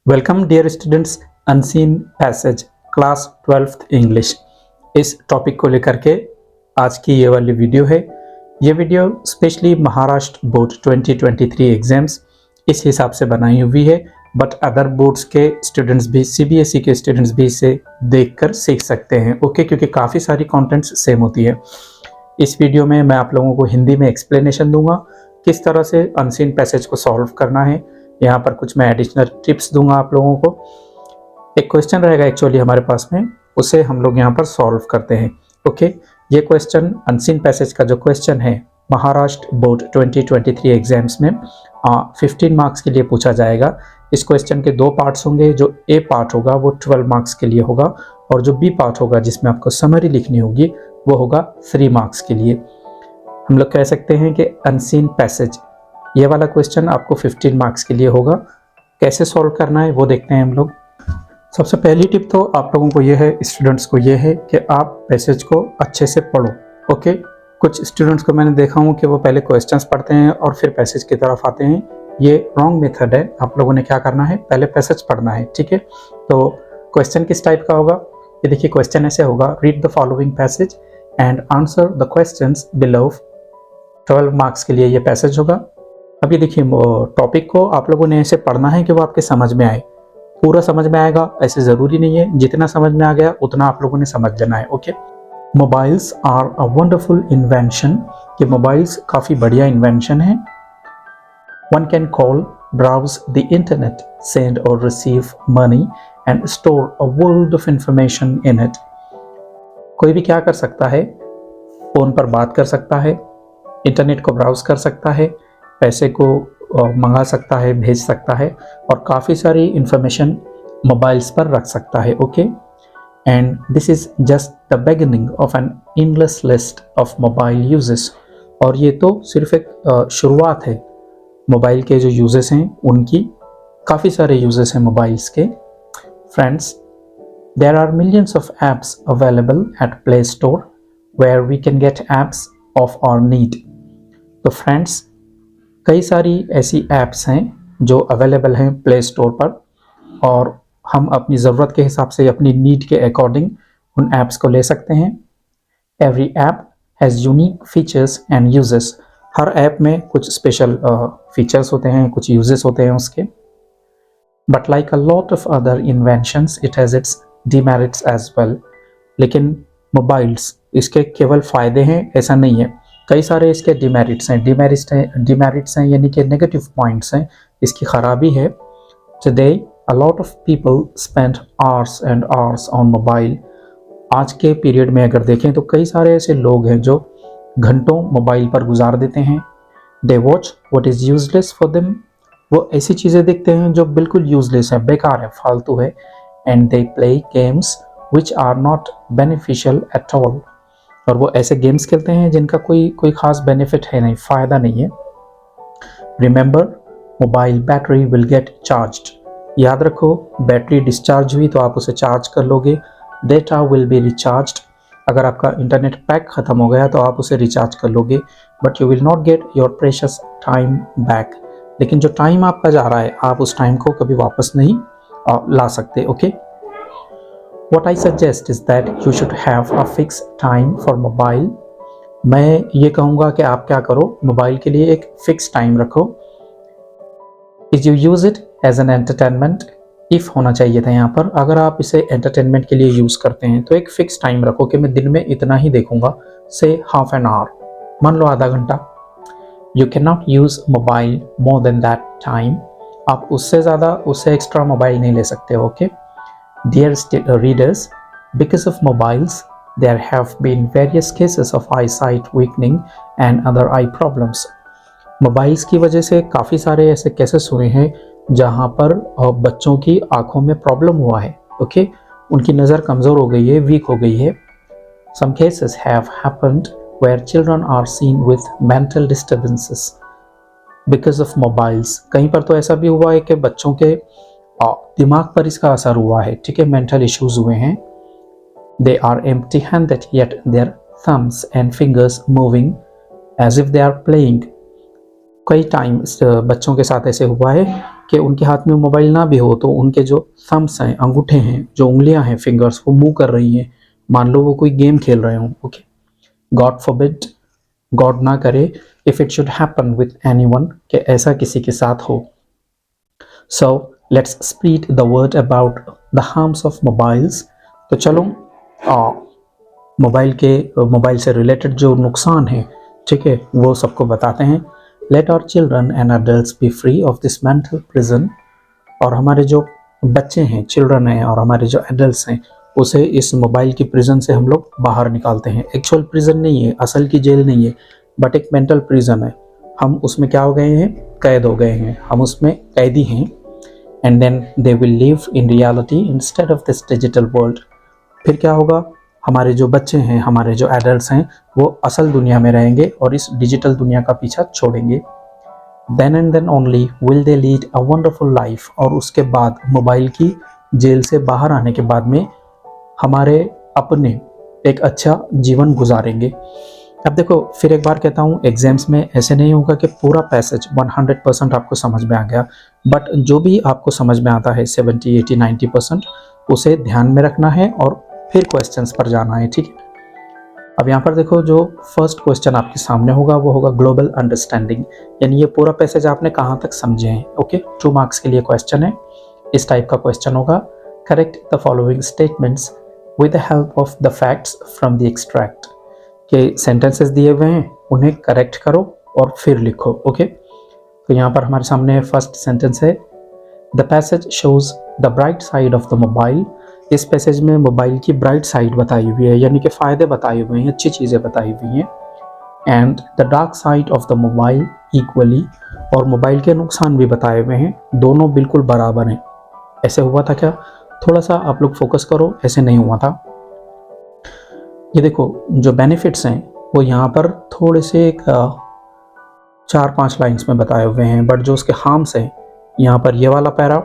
Welcome dear students, unseen passage class 12th English. इस topic को लेकर के आज की ये वाली वीडियो है। ये video specially Maharashtra board 2023 exams इस हिसाब से बनाई हुई है, बट अदर बोर्ड्स के स्टूडेंट्स भी, सीबीएसई के स्टूडेंट्स भी इसे देखकर सीख सकते हैं। ओके, क्योंकि काफ़ी सारी कंटेंट्स सेम होती है। इस वीडियो में मैं आप लोगों को हिंदी में एक्सप्लेनेशन दूंगा किस तरह से अनसीन पैसेज को सॉल्व करना है। यहाँ पर कुछ मैं एडिशनल टिप्स दूंगा आप लोगों को। एक क्वेश्चन रहेगा एक्चुअली हमारे पास में, उसे हम लोग यहाँ पर सॉल्व करते हैं। ओके, ये क्वेश्चन अनसीन पैसेज का जो क्वेश्चन है महाराष्ट्र बोर्ड 2023 एग्जाम्स में 15 मार्क्स के लिए पूछा जाएगा। इस क्वेश्चन के दो पार्ट्स होंगे। जो ए पार्ट होगा वो 12 मार्क्स के लिए होगा, और जो बी पार्ट होगा जिसमें आपको समरी लिखनी होगी वो होगा 3 मार्क्स के लिए। हम लोग कह सकते हैं कि अनसीन पैसेज ये वाला क्वेश्चन आपको 15 मार्क्स के लिए होगा। कैसे सॉल्व करना है वो देखते हैं हम लोग। सबसे पहली टिप तो आप लोगों को ये है, स्टूडेंट्स को ये है कि आप पैसेज को अच्छे से पढ़ो। ओके, कुछ स्टूडेंट्स को मैंने देखा हूँ कि वो पहले क्वेश्चंस पढ़ते हैं और फिर पैसेज की तरफ आते हैं। ये रॉन्ग मेथड है। आप लोगों ने क्या करना है, पहले पैसेज पढ़ना है। ठीक है, तो क्वेश्चन किस टाइप का होगा ये देखिए। क्वेश्चन ऐसे होगा, read the following passage and answer the questions below. 12 marks के लिए ये पैसेज होगा। अब ये देखिए, टॉपिक को आप लोगों ने ऐसे पढ़ना है कि वो आपके समझ में आए। पूरा समझ में आएगा ऐसे ज़रूरी नहीं है, जितना समझ में आ गया उतना आप लोगों ने समझ लेना है। Okay, mobiles are a wonderful invention. कि मोबाइल्स काफ़ी बढ़िया इन्वेंशन है। One can call, browse the internet, send और receive money and store a world of information in it. कोई भी क्या कर सकता है, फ़ोन पर बात कर सकता है, इंटरनेट को ब्राउज कर सकता है, पैसे को मंगा सकता है, भेज सकता है, और काफ़ी सारी इंफॉर्मेशन मोबाइल्स पर रख सकता है। Okay, and this is just the beginning of an endless list of mobile uses. और ये तो सिर्फ एक शुरुआत है। मोबाइल के जो यूजेस हैं उनकी काफ़ी सारे यूजेस हैं मोबाइल्स के। Friends, there are millions of apps available at play store where we can get apps of our need. तो फ्रेंड्स, कई सारी ऐसी ऐप्स हैं जो अवेलेबल हैं प्ले स्टोर पर, और हम अपनी ज़रूरत के हिसाब से, अपनी नीड के अकॉर्डिंग उन ऐप्स को ले सकते हैं। Every app has unique features and uses. Her app में कुछ स्पेशल फीचर्स होते हैं, कुछ यूजेस होते हैं उसके। But like a lot of other inventions it has its demerits as well. लेकिन मोबाइल्स, इसके केवल फ़ायदे हैं ऐसा नहीं है, कई सारे इसके डिमेरिट्स हैं। डिमेरिट्स हैं यानी कि नेगेटिव पॉइंट्स हैं, इसकी खराबी है। Today a lot of people spend hours and hours on mobile. आज के पीरियड में अगर देखें तो कई सारे ऐसे लोग हैं जो घंटों मोबाइल पर गुजार देते हैं। They watch what is useless for them. वो ऐसी चीज़ें देखते हैं जो बिल्कुल यूजलेस है, बेकार है, फालतू है। And they play games which are not beneficial at all. और वो ऐसे गेम्स खेलते हैं जिनका कोई खास बेनिफिट है नहीं, फ़ायदा नहीं है। Remember, mobile battery will get charged. याद रखो, बैटरी डिस्चार्ज हुई तो आप उसे चार्ज कर लोगे। Data will be recharged. अगर आपका इंटरनेट पैक ख़त्म हो गया तो आप उसे रिचार्ज कर लोगे, but you will not get your precious time back. लेकिन जो टाइम आपका जा रहा है, आप उस टाइम को कभी वापस नहीं ला सकते। Okay, What I suggest is that you should have a fixed time for mobile. मैं ये कहूँगा कि आप क्या करो, मोबाइल के लिए एक फिक्स टाइम रखो। Is you use it as an entertainment? If होना चाहिए था यहाँ पर। अगर आप इसे एंटरटेनमेंट के लिए यूज़ करते हैं तो एक फिक्स टाइम रखो कि मैं दिन में इतना ही देखूँगा, से हाफ एन आवर, मान लो आधा घंटा। You cannot use mobile more than that time. आप उससे ज़्यादा, उससे एक्स्ट्रा मोबाइल नहीं ले सकते। Okay, Dear readers, because of mobiles, there have been various cases of eyesight weakening and other eye problems. Mobiles की वजह से काफ़ी सारे ऐसे केसेस हुए हैं जहाँ पर बच्चों की आँखों में प्रॉब्लम हुआ है। ओके, उनकी नज़र कमज़ोर हो गई है, वीक हो गई है। Some cases have happened where children are seen with mental disturbances because of mobiles. कहीं पर तो ऐसा भी हुआ है कि बच्चों के दिमाग पर इसका असर हुआ है। ठीक है, मेंटल इश्यूज हुए हैं। They are empty handed yet their thumbs and fingers moving as if they are playing. कई टाइम बच्चों के साथ ऐसे हुआ है कि उनके हाथ में मोबाइल ना भी हो तो उनके जो थम्स हैं, अंगूठे हैं, जो उंगलियां हैं, फिंगर्स, वो मूव कर रही हैं। मान लो वो कोई गेम खेल रहे हों। ओके, गॉड फॉरबिड, गॉड ना करे, if it should happen with anyone, कि ऐसा किसी के साथ हो। So let's spread the word about the harms of mobiles. तो चलो मोबाइल से रिलेटेड जो नुकसान है, ठीक है, वो सबको बताते हैं। Let our children and adults be free of this mental prison. और हमारे जो बच्चे हैं, चिल्ड्रन हैं, और हमारे जो एडल्ट्स हैं, उसे इस मोबाइल की प्रिजन से हम लोग बाहर निकालते हैं। एक्चुअल प्रिजन नहीं है, असल की जेल नहीं है, बट एक मेंटल प्रिजन है। हम उसमें क्या हो गए हैं? कैद हो गए हैं, हम उसमें कैदी हैं। And then they will live in reality instead of this digital world. फिर क्या होगा? हमारे जो बच्चे हैं, हमारे जो एडल्ट्स हैं, वो असल दुनिया में रहेंगे और इस डिजिटल दुनिया का पीछा छोड़ेंगे। Then and then only will they lead a wonderful life. और उसके बाद मोबाइल की जेल से बाहर आने के बाद में हमारे अपने एक अच्छा जीवन गुजारेंगे। अब देखो, फिर एक बार कहता हूँ, एग्जाम्स में ऐसे नहीं होगा कि पूरा पैसेज 100% आपको समझ में आ गया, बट जो भी आपको समझ में आता है 70, 80, 90% उसे ध्यान में रखना है और फिर क्वेश्चंस पर जाना है। ठीक है, अब यहाँ पर देखो, जो फर्स्ट क्वेश्चन आपके सामने होगा वो होगा ग्लोबल अंडरस्टैंडिंग, यानी ये पूरा पैसेज आपने कहाँ तक समझे हैं। ओके, 2 मार्क्स के लिए क्वेश्चन है, इस टाइप का क्वेश्चन होगा। Correct the following statements with the help of the facts from the extract. के सेंटेंसेस दिए हुए हैं, उन्हें करेक्ट करो और फिर लिखो। ओके, तो यहाँ पर हमारे सामने फर्स्ट सेंटेंस है, the passage shows the bright side of the mobile. इस पैसेज में मोबाइल की ब्राइट साइड बताई हुई है, यानी कि फ़ायदे बताए हुए हैं, अच्छी चीज़ें बताई हुई हैं। And the dark side of the mobile equally, और मोबाइल के नुकसान भी बताए हुए हैं, दोनों बिल्कुल बराबर हैं। ऐसे हुआ था क्या? थोड़ा सा आप लोग फोकस करो, ऐसे नहीं हुआ था। ये देखो, जो बेनिफिट्स हैं वो यहाँ पर थोड़े से 4-5 लाइन्स में बताए हुए हैं, बट जो उसके हार्म्स हैं, यहाँ पर ये वाला पैरा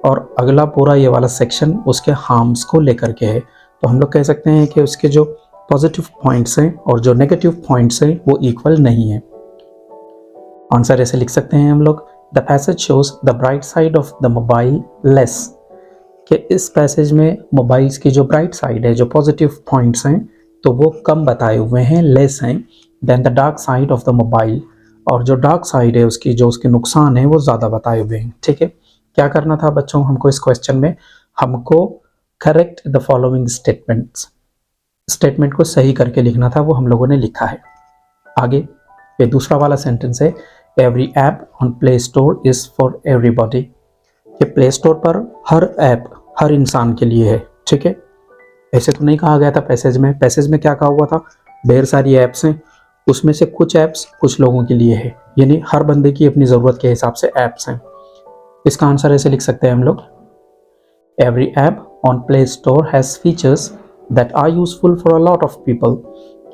और अगला पूरा ये वाला सेक्शन उसके हार्म्स को लेकर के है। तो हम लोग कह सकते हैं कि उसके जो पॉजिटिव पॉइंट्स हैं और जो नेगेटिव पॉइंट्स हैं वो इक्वल नहीं है। आंसर ऐसे लिख सकते हैं हम लोग, the passage shows the bright side of the mobile less, कि इस पैसेज में मोबाइल्स की जो ब्राइट साइड है, जो पॉजिटिव पॉइंट्स हैं, तो वो कम बताए हुए हैं, लेस हैं than the dark side of the mobile. और जो डार्क साइड है उसकी, जो उसके नुकसान है, वो ज़्यादा बताए हुए हैं। ठीक है, क्या करना था बच्चों हमको इस क्वेश्चन में? हमको correct the following statements, statement को सही करके लिखना था, वो हम लोगों ने लिखा है। आगे ये दूसरा वाला सेंटेंस है, every app on play store is for everybody, कि प्ले स्टोर पर हर ऐप हर इंसान के लिए है। ठीक है, ऐसे तो नहीं कहा गया था पैसेज में। पैसेज में क्या कहा हुआ था? ढेर सारी ऐप्स हैं, उसमें से कुछ ऐप्स कुछ लोगों के लिए है, यानी हर बंदे की अपनी ज़रूरत के हिसाब से ऐप्स हैं। इसका आंसर ऐसे लिख सकते हैं हम लोग, every app on play store has features that are useful for a lot of people,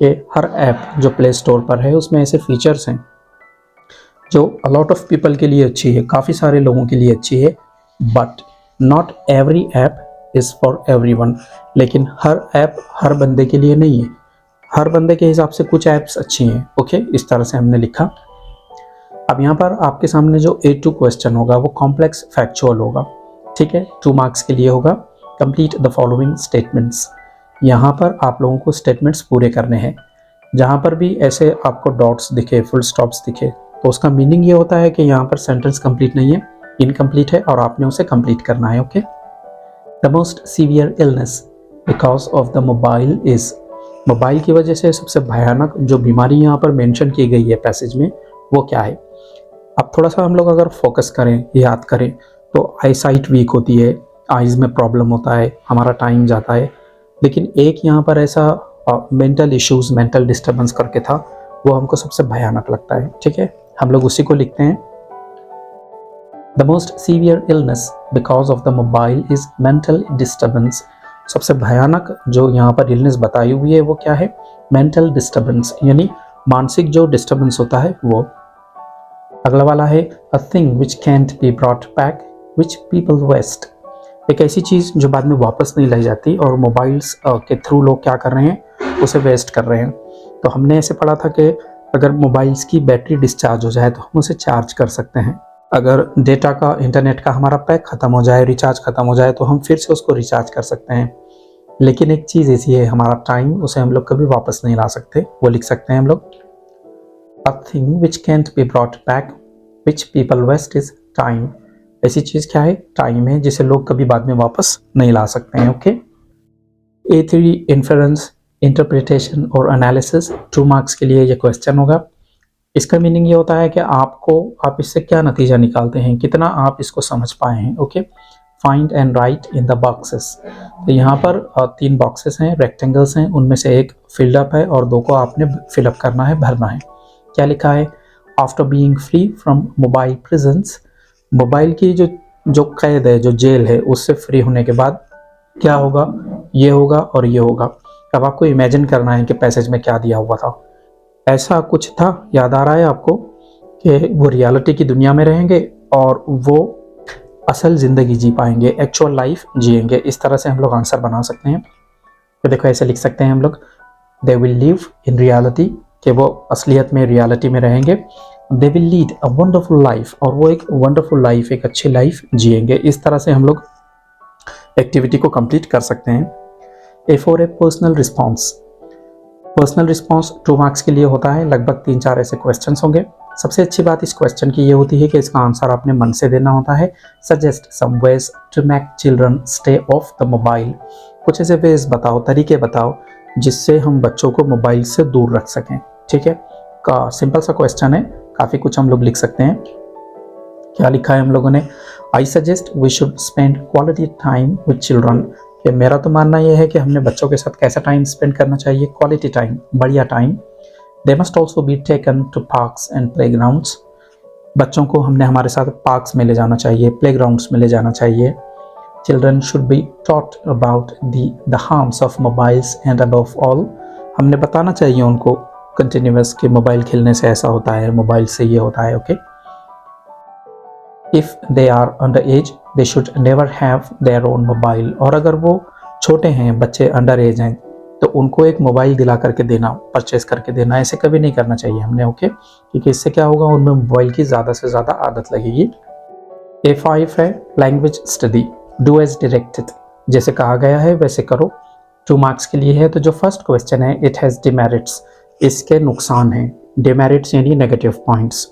कि हर ऐप जो प्ले स्टोर पर है उसमें ऐसे फीचर्स हैं जो अ लॉट ऑफ पीपल के लिए अच्छी है, काफ़ी सारे लोगों के लिए अच्छी है। But not every app is for everyone, लेकिन हर ऐप हर बंदे के लिए नहीं है, हर बंदे के हिसाब से कुछ ऐप्स अच्छी हैं। ओके, इस तरह से हमने लिखा। अब यहाँ पर आपके सामने जो A2 क्वेश्चन होगा वो कॉम्प्लेक्स फैक्चुअल होगा। ठीक है, 2 मार्क्स के लिए होगा। कंप्लीट द फॉलोइंग स्टेटमेंट्स, यहाँ पर आप लोगों को स्टेटमेंट्स पूरे करने हैं। जहाँ पर भी ऐसे आपको डॉट्स दिखे, फुल स्टॉप्स दिखे, तो उसका मीनिंग ये होता है कि यहाँ पर सेंटेंस कंप्लीट नहीं है, इनकम्प्लीट है और आपने उसे कंप्लीट करना है। Okay, the most severe illness because of the mobile is, mobile की वजह से सबसे भयानक जो बीमारी यहाँ पर मेंशन की गई है पैसेज में, वो क्या है? अब थोड़ा सा हम लोग अगर फोकस करें, याद करें, तो आई साइट वीक होती है, आइज़ में प्रॉब्लम होता है, हमारा टाइम जाता है। लेकिन एक यहाँ पर ऐसा मेंटल इश्यूज़, मेंटल डिस्टर्बेंस करके था, वो हमको सबसे भयानक लगता है। ठीक है, हम लोग उसी को लिखते हैं। The most severe illness because of the mobile is mental disturbance. सबसे भयानक जो यहाँ पर इलनेस बताई हुई है वो क्या है? मेंटल डिस्टर्बेंस, यानी मानसिक जो डिस्टर्बेंस होता है वो। अगला वाला है, a thing which can't be brought back which people waste, एक ऐसी चीज़ जो बाद में वापस नहीं लाई जाती, और मोबाइल्स के थ्रू लोग क्या कर रहे हैं? उसे वेस्ट कर रहे हैं। तो हमने ऐसे पढ़ा था कि अगर मोबाइल्स की बैटरी डिस्चार्ज हो जाए तो हम उसे चार्ज कर सकते हैं, अगर डेटा का, इंटरनेट का हमारा पैक ख़त्म हो जाए, रिचार्ज ख़त्म हो जाए, तो हम फिर से उसको रिचार्ज कर सकते हैं। लेकिन एक चीज़ ऐसी है, हमारा टाइम, उसे हम लोग कभी वापस नहीं ला सकते। वो लिख सकते हैं हम लोग, a thing which can't be brought back which people waste is time. ऐसी चीज़ क्या है? टाइम है, जिसे लोग कभी बाद में वापस नहीं ला सकते हैं। ओके। A3 इन्फेरेंस, इंटरप्रिटेशन और एनालिसिस 2 मार्क्स के लिए ये क्वेश्चन होगा। इसका मीनिंग ये होता है कि आप इससे क्या नतीजा निकालते हैं, कितना आप इसको समझ पाए हैं। Okay. Find and right in the boxes. तो यहाँ पर 3 बॉक्सेस हैं, रेक्टेंगल्स हैं, उनमें से एक फिल्ड अप है और 2 को आपने फिलअप करना है, भरना है। क्या लिखा है? After being free from mobile prisons, mobile की जो कैद है, जो जेल है, उससे फ्री होने के बाद क्या होगा? ये होगा और ये होगा। अब आपको इमेजिन करना है कि पैसेज में क्या दिया हुआ था। ऐसा कुछ था, याद आ रहा है आपको, कि वो रियलिटी की दुनिया में रहेंगे और वो असल ज़िंदगी जी पाएंगे, एक्चुअल लाइफ जिएंगे। इस तरह से हम लोग आंसर बना सकते हैं। तो देखो ऐसे लिख सकते हैं हम लोग, दे विल लिव इन रियलिटी, कि वो असलियत में, रियलिटी में रहेंगे। They will lead a wonderful life, और वो एक वंडरफुल लाइफ, एक अच्छी लाइफ जिएंगे। इस तरह से हम लोग एक्टिविटी को कंप्लीट कर सकते हैं। A for a personal response, personal response 2 marks के लिए होता है। लगभग 3-4 ऐसे क्वेश्चंस होंगे। सबसे अच्छी बात इस क्वेश्चन की ये होती है कि इसका आंसर आपने मन से देना होता है। Suggest some ways to make children stay off the mobile, कुछ ऐसे वेज बताओ, तरीके बताओ, जिससे हम बच्चों को मोबाइल से दूर रख सकें। ठीक है, का सिंपल सा क्वेश्चन है, काफ़ी कुछ हम लोग लिख सकते हैं। क्या लिखा है हम लोगों ने? I suggest we should spend quality time with children, कि मेरा तो मानना यह है कि हमने बच्चों के साथ कैसा टाइम स्पेंड करना चाहिए? क्वालिटी टाइम, बढ़िया time. They must also be taken to parks and playgrounds, बच्चों को हमने हमारे साथ पार्क्स में ले जाना चाहिए, प्लेग्राउंड्स में ले जाना चाहिए। Children should be taught about the harms of mobiles and above all, हमने बताना चाहिए उनको कंटिन्यूअस कि मोबाइल खेलने से ऐसा होता है, मोबाइल से ये होता है। Okay. If they are under age they should never have their own mobile, और अगर वो छोटे हैं, बच्चे अंडर एज हैं, तो उनको एक मोबाइल दिला करके देना, परचेस करके देना, ऐसे कभी नहीं करना चाहिए हमने। ओके, क्योंकि इससे क्या होगा, उनमें मोबाइल की ज़्यादा से ज़्यादा आदत लगेगी। A5 है language study, do as directed, जैसे कहा गया है वैसे करो। 2 मार्क्स के लिए है। तो जो फर्स्ट क्वेश्चन है, इट हैज़ डिमेरिट्स, इसके नुकसान हैं। डिमेरिट्स यानी नेगेटिव पॉइंट्स।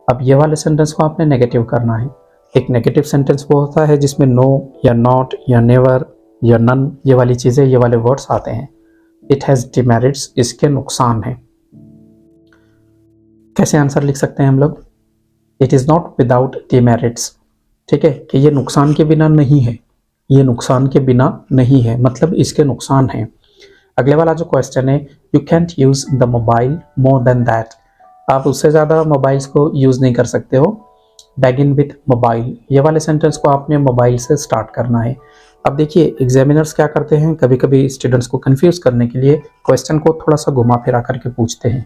अब ये वाले सेंटेंस को आपने नेगेटिव करना है। एक नेगेटिव सेंटेंस वो होता है जिसमें नो या नॉट या नेवर या नन, ये वाली चीज़ें, ये वाले वर्ड्स आते हैं। इट हैज़ डिमेरिट्स, इसके नुकसान हैं। कैसे आंसर लिख सकते हैं हम लोग? It is not without demerits, ठीक है, कि ये नुकसान के बिना नहीं है, ये नुकसान के बिना नहीं है, मतलब इसके नुकसान हैं। अगले वाला जो क्वेश्चन है, you can't use the mobile more than that, आप उससे ज़्यादा मोबाइल्स को यूज़ नहीं कर सकते हो। बैगिन विथ मोबाइल, ये वाले सेंटेंस को आपने मोबाइल से स्टार्ट करना है। अब देखिए एग्जामिनर्स क्या करते हैं, कभी कभी स्टूडेंट्स को कंफ्यूज करने के लिए क्वेश्चन को थोड़ा सा घुमा फिरा करके पूछते हैं।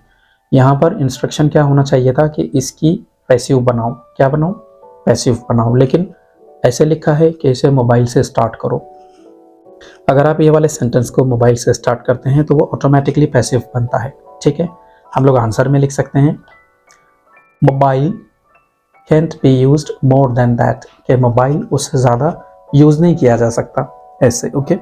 यहाँ पर इंस्ट्रक्शन क्या होना चाहिए था कि इसकी पैसिव बनाओ, क्या बनाओ? पैसिव बनाओ, लेकिन ऐसे लिखा है कि इसे मोबाइल से स्टार्ट करो। अगर आप ये वाले सेंटेंस को मोबाइल से स्टार्ट करते हैं तो वो ऑटोमेटिकली पैसिव बनता है। ठीक है, हम लोग आंसर में लिख सकते हैं mobile cantt be used more than that, कि मोबाइल उससे ज़्यादा यूज़ नहीं किया जा सकता ऐसे। ओके।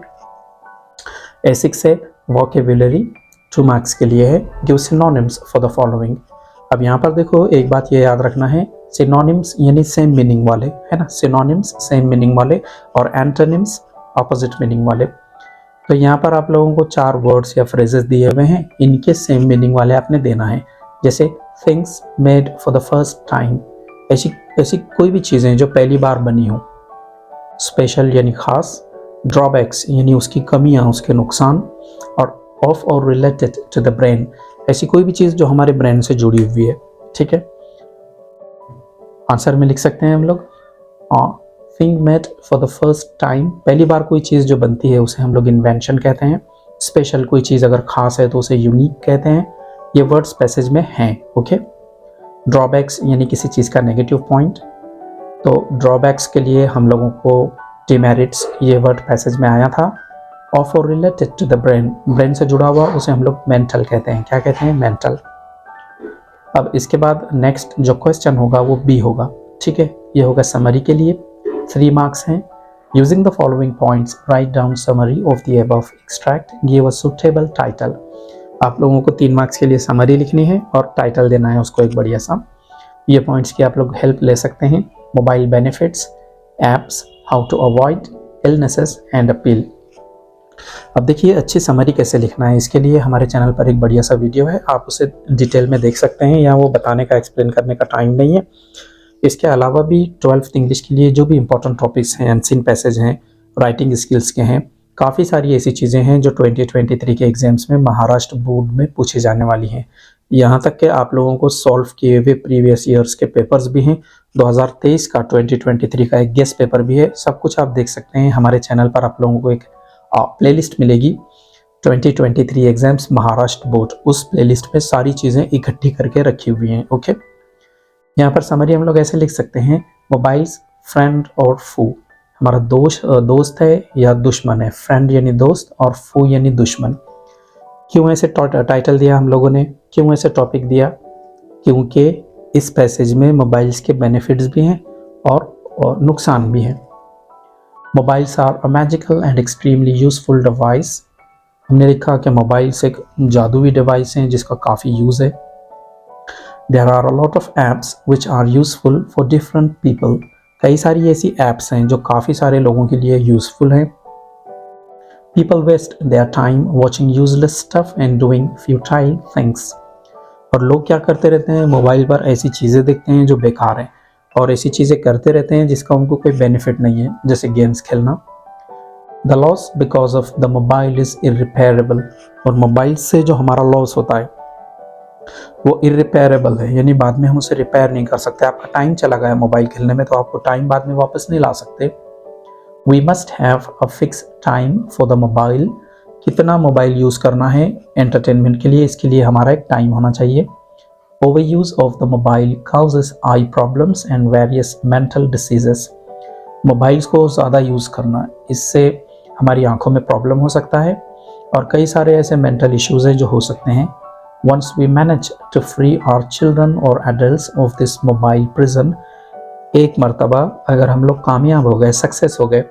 A6 है वोकेबुलरी, 2 मार्क्स के लिए है। Give synonyms for the following. अब यहाँ पर देखो एक बात ये याद रखना है, सिनोनिम्स यानी सेम मीनिंग वाले, है ना, सिनोनिम्स सेम मीनिंग वाले और एंटोनिम्स अपोजिट मीनिंग वाले। तो यहाँ पर आप लोगों को 4 वर्ड्स या फ्रेजेस दिए हुए हैं, इनके सेम मीनिंग वाले आपने देना है। जैसे things made for the first time, ऐसी कोई भी चीज़ें जो पहली बार बनी हो। स्पेशल यानी खास, ड्रॉबैक्स यानी उसकी कमियां, उसके नुकसान, और ऑफ और रिलेटेड टू द ब्रेन, ऐसी कोई भी चीज़ जो हमारे ब्रेन से जुड़ी हुई है। ठीक है, आंसर में लिख सकते हैं हम लोग thing made for the first time, पहली बार कोई चीज़ जो बनती है उसे हम लोग इन्वेंशन कहते हैं। स्पेशल, कोई चीज़ अगर खास है तो उसे यूनिक कहते हैं। ये वर्ड्स पैसेज में हैं। ओके। ड्रॉबैक्स यानी किसी चीज़ का नेगेटिव पॉइंट, तो ड्रॉबैक्स के लिए हम लोगों को डिमेरिट्स, ये वर्ड पैसेज में आया था। ऑफ और related to the brain, brain से जुड़ा हुआ उसे हम लोग मेंटल कहते हैं। क्या कहते हैं? मेंटल। अब इसके बाद नेक्स्ट जो क्वेश्चन होगा वो बी होगा। ठीक है, ये होगा समरी के लिए। 3 मार्क्स हैं। Using the following points write down summary of the above extract, give a suitable title. आप लोगों को 3 मार्क्स के लिए समरी लिखनी है और टाइटल देना है उसको एक बढ़िया सा। ये पॉइंट्स की आप लोग हेल्प ले सकते हैं। Mobile benefits, apps, how to avoid illnesses and appeal. अब देखिए अच्छी समरी कैसे लिखना है, इसके लिए हमारे चैनल पर एक बढ़िया सा वीडियो है, आप उसे डिटेल में देख सकते हैं। यहाँ वो बताने का, एक्सप्लेन करने का टाइम नहीं है। इसके अलावा भी 12th इंग्लिश के लिए जो भी इंपॉर्टेंट टॉपिक्स हैं, अनसीन पैसेज हैं, राइटिंग स्किल्स के हैं, काफ़ी सारी ऐसी चीज़ें हैं जो 2023 के एग्जाम्स में महाराष्ट्र बोर्ड में पूछी जाने वाली हैं। यहाँ तक कि आप लोगों को सॉल्व किए हुए प्रीवियस ईयर्स के पेपर्स भी हैं। 2023 का 2023 का एक गेस्ट पेपर भी है। सब कुछ आप देख सकते हैं हमारे चैनल पर। आप लोगों को एक प्लेलिस्ट मिलेगी 2023 एग्जाम्स महाराष्ट्र बोर्ड, उस प्लेलिस्ट में सारी चीज़ें इकट्ठी करके रखी हुई हैं। ओके, यहाँ पर समरी हम लोग ऐसे लिख सकते हैं, मोबाइल्स फ्रेंड और फू। हमारा दोस्त है या दुश्मन है। फ्रेंड यानी दोस्त और फू यानी दुश्मन। क्यों ऐसे टाइटल दिया हम लोगों ने, क्यों ऐसे टॉपिक दिया? क्योंकि इस पैसेज में मोबाइल्स के बेनिफिट्स भी हैं और नुकसान भी हैं। Mobiles are a magical and extremely useful device. हमने लिखा कि मोबाइल्स एक जादुई डिवाइस हैं जिसका काफ़ी यूज़ है। There are a lot of apps which are useful for different people. कई सारी ऐसी एप्स हैं जो काफ़ी सारे लोगों के लिए यूजफुल हैं। People waste their time watching useless stuff and doing futile things. और लोग क्या करते रहते हैं, मोबाइल पर ऐसी चीज़ें देखते हैं जो बेकार हैं और ऐसी चीज़ें करते रहते हैं जिसका उनको कोई बेनिफिट नहीं है, जैसे गेम्स खेलना। The loss because of the mobile is irreparable. और मोबाइल से जो हमारा लॉस होता है वो इरिपेरेबल है, यानी बाद में हम उसे रिपेयर नहीं कर सकते। आपका टाइम चला गया मोबाइल खेलने में तो आपको टाइम बाद में वापस नहीं ला सकते। We must have a fix time for the mobile. कितना मोबाइल यूज़ करना है एंटरटेनमेंट के लिए, इसके लिए हमारा एक टाइम होना चाहिए। Over use of the mobile causes I problems and various mental diseases. Mobiles को ज़्यादा यूज़ करना, इससे हमारी आंखों में प्रॉब्लम हो सकता है और कई सारे ऐसे मेंटल इश्यूज़ हैं जो हो सकते हैं। Once we manage to free our children और adults of this mobile prison. एक मर्तबा अगर हम लोग कामयाब हो गए, सक्सेस हो गए,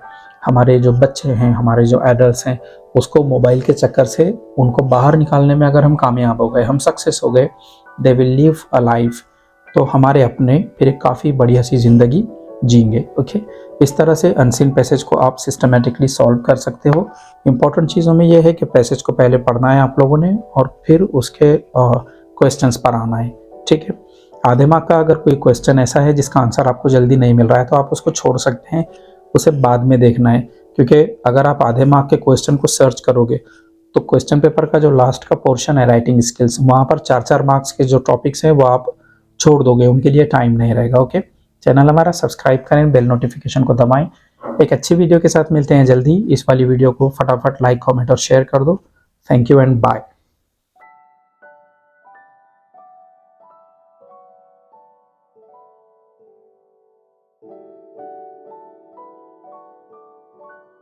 हमारे जो बच्चे हैं, हमारे जो एडल्ट्स हैं, उसको मोबाइल के चक्कर से उनको बाहर निकालने में अगर हम कामयाब हो गए, हम सक्सेस हो गए, दे विल लिव अ लाइफ, तो हमारे अपने फिर एक काफ़ी बढ़िया सी ज़िंदगी जीएंगे। ओके, इस तरह से अनसीन पैसेज को आप सिस्टमेटिकली सॉल्व कर सकते हो। इंपॉर्टेंट चीज़ों में यह है कि पैसेज को पहले पढ़ना है आप लोगों ने और फिर उसके क्वेश्चंस पर आना है। ठीक है, आधे मार्क का अगर कोई क्वेश्चन ऐसा है जिसका आंसर आपको जल्दी नहीं मिल रहा है तो आप उसको छोड़ सकते हैं, उसे बाद में देखना है। क्योंकि अगर आप आधे मार्क के क्वेश्चन को सर्च करोगे तो क्वेश्चन पेपर का जो लास्ट का पोर्शन है राइटिंग स्किल्स, वहाँ पर 4-4 मार्क्स के जो टॉपिक्स हैं वो आप छोड़ दोगे, उनके लिए टाइम नहीं रहेगा। ओके, चैनल हमारा सब्सक्राइब करें, बेल नोटिफिकेशन को दबाएं। एक अच्छी वीडियो के साथ मिलते हैं जल्दी। इस वाली वीडियो को फटाफट लाइक, कमेंट और शेयर कर दो। Thank you and bye.